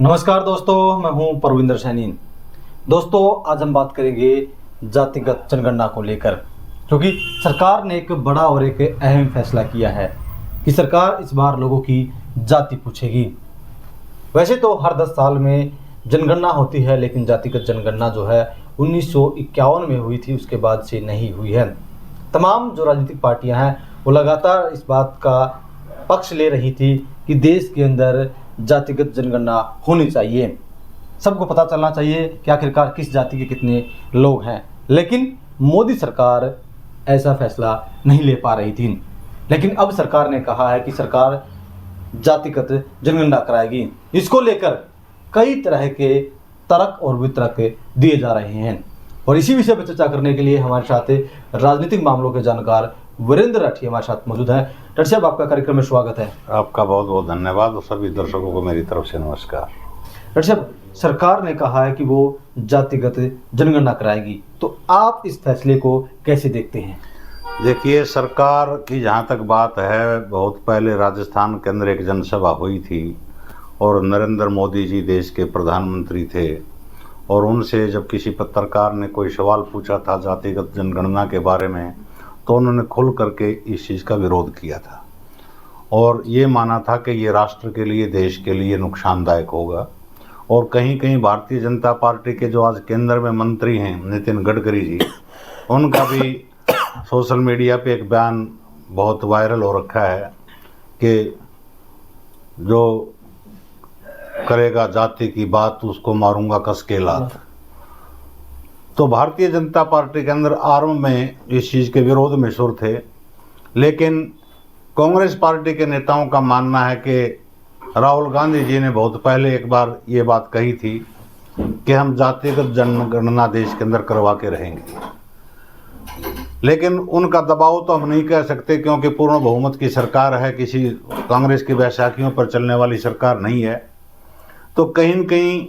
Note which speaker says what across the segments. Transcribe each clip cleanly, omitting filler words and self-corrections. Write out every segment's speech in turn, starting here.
Speaker 1: नमस्कार दोस्तों, मैं हूं परविंदर सैनी। दोस्तों, आज हम बात करेंगे जातिगत जनगणना को लेकर, क्योंकि सरकार ने एक बड़ा और एक अहम फैसला किया है कि सरकार इस बार लोगों की जाति पूछेगी। वैसे तो हर 10 साल में जनगणना होती है, लेकिन जातिगत जनगणना जो है 1951 में हुई थी, उसके बाद से नहीं हुई है। तमाम जो राजनीतिक पार्टियां हैं वो लगातार इस बात का पक्ष ले रही थी कि देश के अंदर जातिगत जनगणना होनी चाहिए, सबको पता चलना चाहिए कि आखिरकार किस जाति के कितने लोग हैं। लेकिन मोदी सरकार ऐसा फैसला नहीं ले पा रही थी। लेकिन अब सरकार ने कहा है कि सरकार जातिगत जनगणना कराएगी। इसको लेकर कई तरह के तर्क और वितर्क दिए जा रहे हैं, और इसी विषय पर चर्चा करने के लिए हमारे साथ राजनीतिक मामलों के जानकार वीरेंद्र राठी हमारे साथ मौजूद हैं। डॉक्टर साहब, आपका कार्यक्रम में स्वागत है।
Speaker 2: आपका बहुत बहुत धन्यवाद और सभी दर्शकों को मेरी तरफ से नमस्कार।
Speaker 1: डॉक्टर साहब, सरकार ने कहा है कि वो जातिगत जनगणना कराएगी, तो आप इस फैसले को कैसे देखते हैं?
Speaker 2: देखिए, सरकार की जहाँ तक बात है, बहुत पहले राजस्थान के अंदर एक जनसभा हुई थी और नरेंद्र मोदी जी देश के प्रधानमंत्री थे, और उनसे जब किसी पत्रकार ने कोई सवाल पूछा था जातिगत जनगणना के बारे में, तो उन्होंने खुल करके इस चीज़ का विरोध किया था और ये माना था कि ये राष्ट्र के लिए, देश के लिए नुकसानदायक होगा। और कहीं कहीं भारतीय जनता पार्टी के जो आज केंद्र में मंत्री हैं नितिन गडकरी जी, उनका भी सोशल मीडिया पे एक बयान बहुत वायरल हो रखा है कि जो करेगा जाति की बात उसको मारूंगा कस के लात। तो भारतीय जनता पार्टी के अंदर आरंभ में इस चीज़ के विरोध में सुर थे, लेकिन कांग्रेस पार्टी के नेताओं का मानना है कि राहुल गांधी जी ने बहुत पहले एक बार ये बात कही थी कि हम जातिगत जनगणना देश के अंदर करवा के रहेंगे। लेकिन उनका दबाव तो हम नहीं कह सकते, क्योंकि पूर्ण बहुमत की सरकार है, किसी कांग्रेस की बैसाखियों पर चलने वाली सरकार नहीं है। तो कहीं न कहीं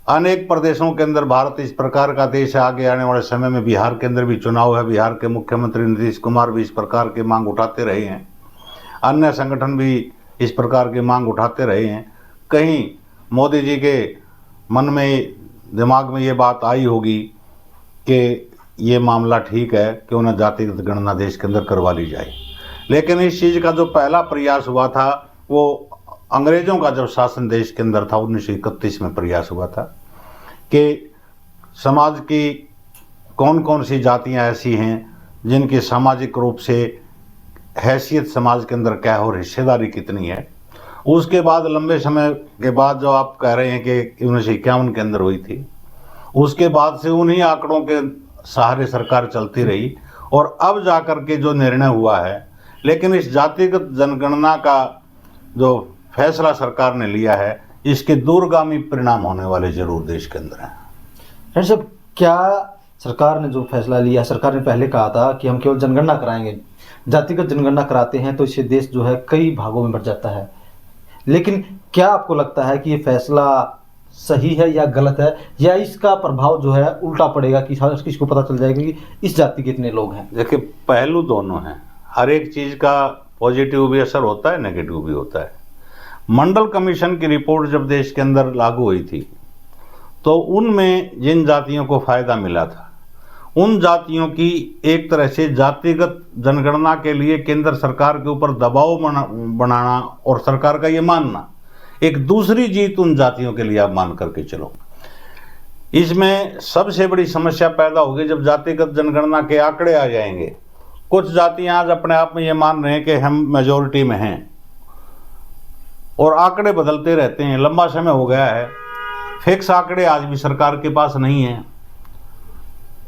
Speaker 2: अनेक प्रदेशों के अंदर भारत इस प्रकार का देश है। आगे आने वाले समय में बिहार के अंदर भी चुनाव है, बिहार के मुख्यमंत्री नीतीश कुमार भी इस प्रकार की मांग उठाते रहे हैं, अन्य संगठन भी इस प्रकार की मांग उठाते रहे हैं। कहीं मोदी जी के मन में, दिमाग में ये बात आई होगी कि ये मामला ठीक है, क्यों न जातिगत गणना देश के अंदर करवा ली जाए। लेकिन इस चीज़ का जो पहला प्रयास हुआ था वो अंग्रेज़ों का जब शासन देश के अंदर था 1931 में प्रयास हुआ था कि समाज की कौन कौन सी जातियां ऐसी हैं जिनकी सामाजिक रूप से हैसियत समाज के अंदर क्या है और हिस्सेदारी कितनी है। उसके बाद लंबे समय के बाद जो आप कह रहे हैं कि 1951 के अंदर हुई थी, उसके बाद से उन्हीं आंकड़ों के सहारे सरकार चलती रही और अब जा कर के जो निर्णय हुआ है। लेकिन इस जातिगत जनगणना का जो फैसला सरकार ने लिया है, इसके दूरगामी परिणाम होने वाले जरूर देश के अंदर हैं।
Speaker 1: डॉक्टर साहब, क्या सरकार ने जो फैसला लिया, सरकार ने पहले कहा था कि हम केवल जनगणना कराएंगे, जातिगत जनगणना कराते हैं तो इससे देश जो है कई भागों में बढ़ जाता है। लेकिन क्या आपको लगता है कि ये फैसला सही है या गलत है, या इसका प्रभाव जो है उल्टा पड़ेगा कि किसको पता चल जाएगा कि इस जाति के इतने लोग हैं?
Speaker 2: देखिए, पहलू दोनों हैं। हर एक चीज़ का पॉजिटिव भी असर होता है, नेगेटिव भी होता है। मंडल कमीशन की रिपोर्ट जब देश के अंदर लागू हुई थी, तो उनमें जिन जातियों को फ़ायदा मिला था, उन जातियों की एक तरह से जातिगत जनगणना के लिए केंद्र सरकार के ऊपर दबाव बनाना और सरकार का ये मानना एक दूसरी जीत उन जातियों के लिए आप मान करके चलो। इसमें सबसे बड़ी समस्या पैदा होगी जब जातिगत जनगणना के आंकड़े आ जाएंगे। कुछ जातियां आज अपने आप में ये मान रहे हैं कि हम मेजॉरिटी में हैं, और आंकड़े बदलते रहते हैं। लंबा समय हो गया है, फिक्स आंकड़े आज भी सरकार के पास नहीं है।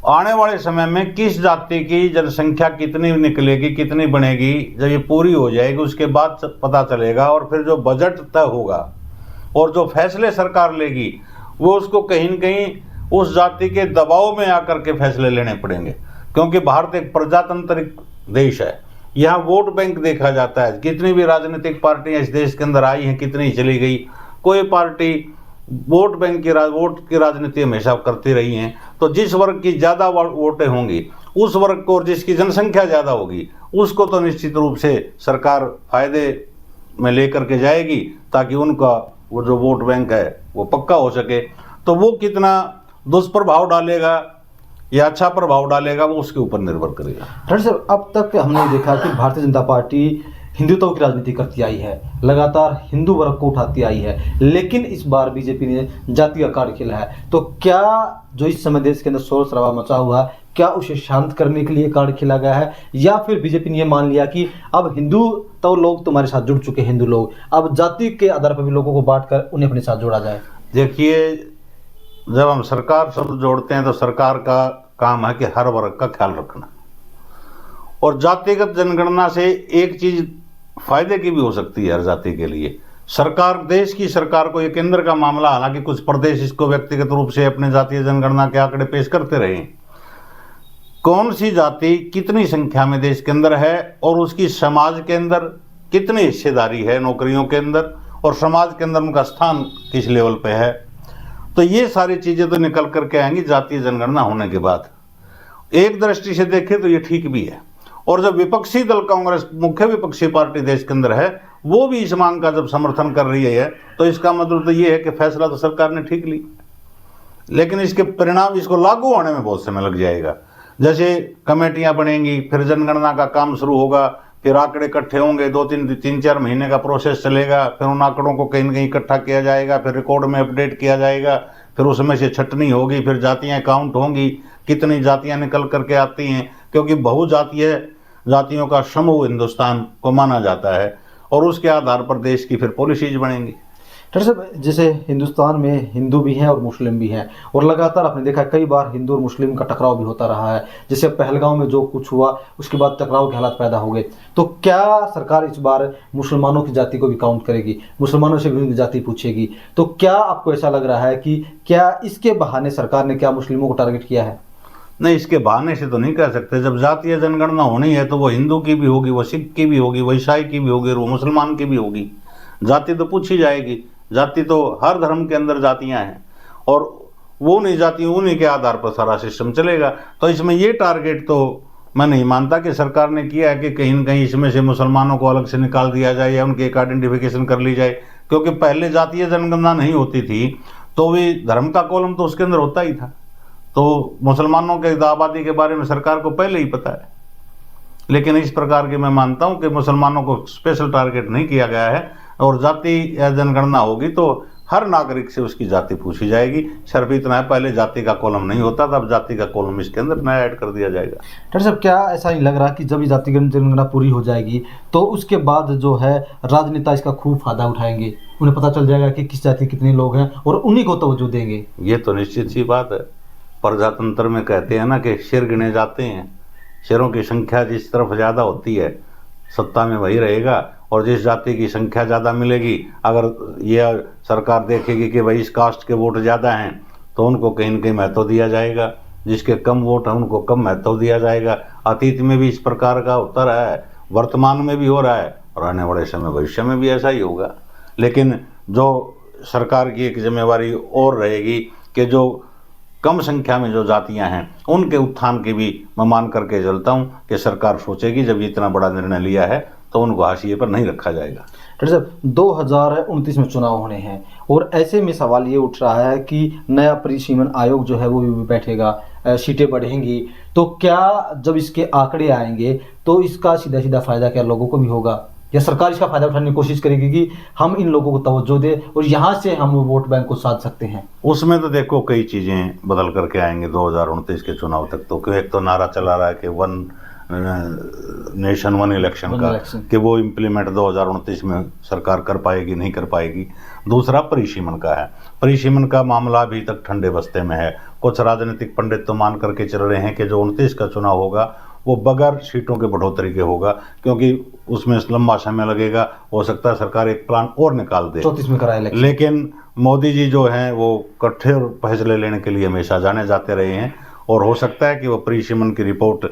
Speaker 2: आने वाले समय में किस जाति की जनसंख्या कितनी निकलेगी, कितनी बनेगी, जब ये पूरी हो जाएगी उसके बाद पता चलेगा। और फिर जो बजट तय होगा और जो फैसले सरकार लेगी, वो उसको कहीं न कहीं उस जाति के दबाव में आकर के फैसले लेने पड़ेंगे, क्योंकि भारत एक प्रजातांत्रिक देश है। यहाँ वोट बैंक देखा जाता है। कितनी भी राजनीतिक पार्टियां इस देश के अंदर आई हैं, कितनी चली गई, कोई पार्टी वोट बैंक की वोट की राजनीति हमेशा करती रही हैं। तो जिस वर्ग की ज़्यादा वोटें होंगी उस वर्ग को, और जिसकी जनसंख्या ज़्यादा होगी उसको तो निश्चित रूप से सरकार फायदे में लेकर के जाएगी, ताकि उनका वो जो वोट बैंक है वो पक्का हो सके, तो वो कितना दुष्प्रभाव डालेगा या अच्छा प्रभाव डालेगा वो उसके ऊपर निर्भर करेगा।
Speaker 1: डॉक्टर साहब, अब तक हमने देखा कि भारतीय जनता पार्टी हिंदुत्व की राजनीति करती आई है, लगातार हिंदू वर्ग को उठाती आई है, लेकिन इस बार बीजेपी ने जाति का कार्ड खेला है। तो क्या जो इस समय देश के अंदर शोर शराबा मचा हुआ है, क्या उसे शांत करने के लिए कार्ड खेला गया है, या फिर बीजेपी ने यह मान लिया कि अब हिंदू तो लोग तुम्हारे साथ जुड़ चुके हैं, हिंदू लोग, अब जाति के आधार पर भी लोगों को बांट कर उन्हें अपने साथ जोड़ा जाए?
Speaker 2: देखिए, जब हम सरकार शब्द जोड़ते हैं तो सरकार का काम है कि हर वर्ग का ख्याल रखना, और जातिगत जनगणना से एक चीज फायदे की भी हो सकती है हर जाति के लिए। सरकार, देश की सरकार को, ये केंद्र का मामला, हालांकि कुछ प्रदेश इसको व्यक्तिगत रूप से अपने जातीय जनगणना के आंकड़े पेश करते रहे, कौन सी जाति कितनी संख्या में देश के अंदर है और उसकी समाज के अंदर कितनी हिस्सेदारी है नौकरियों के अंदर, और समाज के अंदर उनका स्थान किस लेवल पे है, तो ये सारी चीजें तो निकल करके आएंगी जातीय जनगणना होने के बाद। एक दृष्टि से देखें तो ये ठीक भी है, और जब विपक्षी दल कांग्रेस, मुख्य विपक्षी पार्टी देश के अंदर है, वो भी इस मांग का जब समर्थन कर रही है, तो इसका मतलब तो ये है कि फैसला तो सरकार ने ठीक ली, लेकिन इसके परिणाम, इसको लागू होने में बहुत समय लग जाएगा। जैसे कमेटियां बनेंगी, फिर जनगणना का काम शुरू होगा, फिर आंकड़े इकट्ठे होंगे, 2-3-4 महीने का प्रोसेस चलेगा, फिर उन आंकड़ों को कहीं न कहीं इकट्ठा किया जाएगा, फिर रिकॉर्ड में अपडेट किया जाएगा, फिर उसमें से छटनी होगी, फिर जातियां काउंट होंगी, कितनी जातियां निकल करके आती हैं, क्योंकि बहुजातीय जातियों का समूह हिंदुस्तान को माना जाता है, और उसके आधार पर देश की फिर पॉलिसीज बनेंगी।
Speaker 1: डॉक्टर साहब, जैसे हिंदुस्तान में हिंदू भी हैं और मुस्लिम भी हैं, और लगातार आपने देखा कई बार हिंदू और मुस्लिम का टकराव भी होता रहा है। जैसे पहलगांव में जो कुछ हुआ, उसके बाद टकराव के हालात पैदा हो गए। तो क्या सरकार इस बार मुसलमानों की जाति को भी काउंट करेगी, मुसलमानों से भी उनकी जाति पूछेगी? तो क्या आपको ऐसा लग रहा है कि क्या इसके बहाने सरकार ने क्या मुस्लिमों को टारगेट किया है?
Speaker 2: नहीं, इसके बहाने से तो नहीं कह सकते। जब जातीय जनगणना होनी है तो वो हिंदू की भी होगी, वो सिख की भी होगी, वो ईसाई की भी होगी, वो मुसलमान की भी होगी। जाति तो पूछी जाएगी। जाति तो हर धर्म के अंदर जातियां हैं, और वो नहीं जाति, उन्हीं के आधार पर सारा सिस्टम चलेगा। तो इसमें ये टारगेट तो मैं नहीं मानता कि सरकार ने किया है कि कहीं न कहीं इसमें से मुसलमानों को अलग से निकाल दिया जाए या उनकी एक आइडेंटिफिकेशन कर ली जाए, क्योंकि पहले जातीय जनगणना नहीं होती थी तो भी धर्म का कॉलम तो उसके अंदर होता ही था। तो मुसलमानों के आबादी के बारे में सरकार को पहले ही पता है, लेकिन इस प्रकार की मैं मानता हूं कि मुसलमानों को स्पेशल टारगेट नहीं किया गया है, और जाति या जनगणना होगी तो हर नागरिक से उसकी जाति पूछी जाएगी। सिर्फ इतना है, पहले जाति का कॉलम नहीं होता था, अब जाति का कॉलम इसके अंदर नया ऐड कर दिया जाएगा।
Speaker 1: डॉक्टर साहब, क्या ऐसा नहीं लग रहा कि जब ये जाति जनगणना पूरी हो जाएगी तो उसके बाद जो है राजनेता इसका खूब फायदा उठाएंगे, उन्हें पता चल जाएगा कि किस जाति कितने लोग हैं और उन्हीं को तवज्जो देंगे?
Speaker 2: ये तो निश्चित सी बात है। प्रजातंत्र में कहते हैं ना कि शेर गिने जाते हैं, शेरों की संख्या जिस तरफ ज़्यादा होती है सत्ता में वही रहेगा, और जिस जाति की संख्या ज़्यादा मिलेगी, अगर यह सरकार देखेगी कि भाई इस कास्ट के वोट ज़्यादा हैं तो उनको कहीं न कहीं महत्व दिया जाएगा, जिसके कम वोट हैं उनको कम महत्व दिया जाएगा। अतीत में भी इस प्रकार का होता रहा है, वर्तमान में भी हो रहा है, और आने वाले समय भविष्य में भी ऐसा ही होगा। लेकिन जो सरकार की एक जिम्मेवारी और रहेगी कि जो कम संख्या में जो जातियां हैं उनके उत्थान की भी मैं मान करके चलता हूं कि सरकार सोचेगी जब ये इतना बड़ा निर्णय लिया है तो उनको हाशिए पर नहीं रखा जाएगा।
Speaker 1: डॉक्टर साहब, 2029 में चुनाव होने हैं, और ऐसे में सवाल ये उठ रहा है कि नया परिसीमन आयोग जो है वो भी बैठेगा, सीटें बढ़ेंगी, तो क्या जब इसके आंकड़े आएंगे तो इसका सीधा सीधा फायदा क्या लोगों को भी होगा, या सरकार इसका फायदा उठाने की कोशिश करेगी कि हम इन लोगों को तवज्जो दें और यहाँ से हम वोट बैंक को साध सकते हैं?
Speaker 2: उसमें तो देखो कई चीज़ें बदल करके आएंगे 2029 के चुनाव तक। तो क्यों, एक तो नारा चला रहा है कि वन नेशन वन इलेक्शन का, कि वो इम्प्लीमेंट 2029 में सरकार कर पाएगी नहीं कर पाएगी। दूसरा परिसीमन का है। परिसीमन का मामला अभी तक ठंडे बस्ते में है। कुछ राजनीतिक पंडित तो मान करके चल रहे हैं कि जो 29 का चुनाव होगा वो बगैर सीटों के बढ़ोतरी के होगा, क्योंकि उसमें लंबा समय लगेगा। हो सकता है सरकार एक प्लान और निकाल दे
Speaker 1: 34 में कराए इलेक्शन।
Speaker 2: लेकिन मोदी जी जो हैं वो कठोर फैसले लेने के लिए हमेशा जाने जाते रहे हैं, और हो सकता है कि वो परिसीमन की रिपोर्ट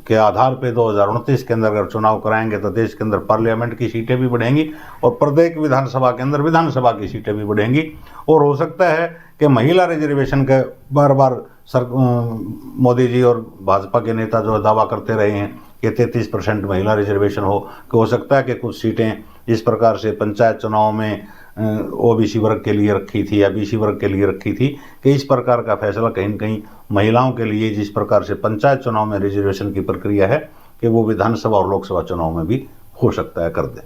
Speaker 2: के आधार पे 2029 के अंदर अगर चुनाव कराएंगे तो देश के अंदर पार्लियामेंट की सीटें भी बढ़ेंगी और प्रत्येक विधानसभा के अंदर विधानसभा की सीटें भी बढ़ेंगी। और हो सकता है कि महिला रिजर्वेशन का बार बार मोदी जी और भाजपा के नेता जो दावा करते रहे हैं कि 33% महिला रिजर्वेशन हो सकता है कि कुछ सीटें इस प्रकार से पंचायत चुनाव में ओबीसी वर्ग के लिए रखी थी या बीसी वर्ग के लिए रखी थी, कि इस प्रकार का फैसला कहीं न कहीं महिलाओं के लिए जिस प्रकार से पंचायत चुनाव में रिजर्वेशन की प्रक्रिया है, कि वो विधानसभा और लोकसभा चुनाव में भी हो सकता है कर दे।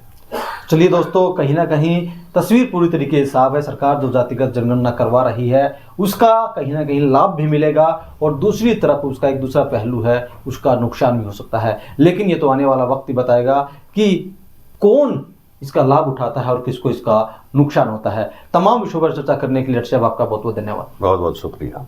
Speaker 1: चलिए दोस्तों, कहीं ना कहीं तस्वीर पूरी तरीके से साफ है। सरकार जो जातिगत जनगणना करवा रही है उसका कहीं ना कहीं लाभ भी मिलेगा और दूसरी तरफ उसका एक दूसरा पहलू है, उसका नुकसान भी हो सकता है। लेकिन ये तो आने वाला वक्त ही बताएगा कि कौन इसका लाभ उठाता है और किसको इसका नुकसान होता है। तमाम विषयों पर चर्चा करने के लिए आपका बहुत बहुत धन्यवाद।
Speaker 2: बहुत बहुत शुक्रिया।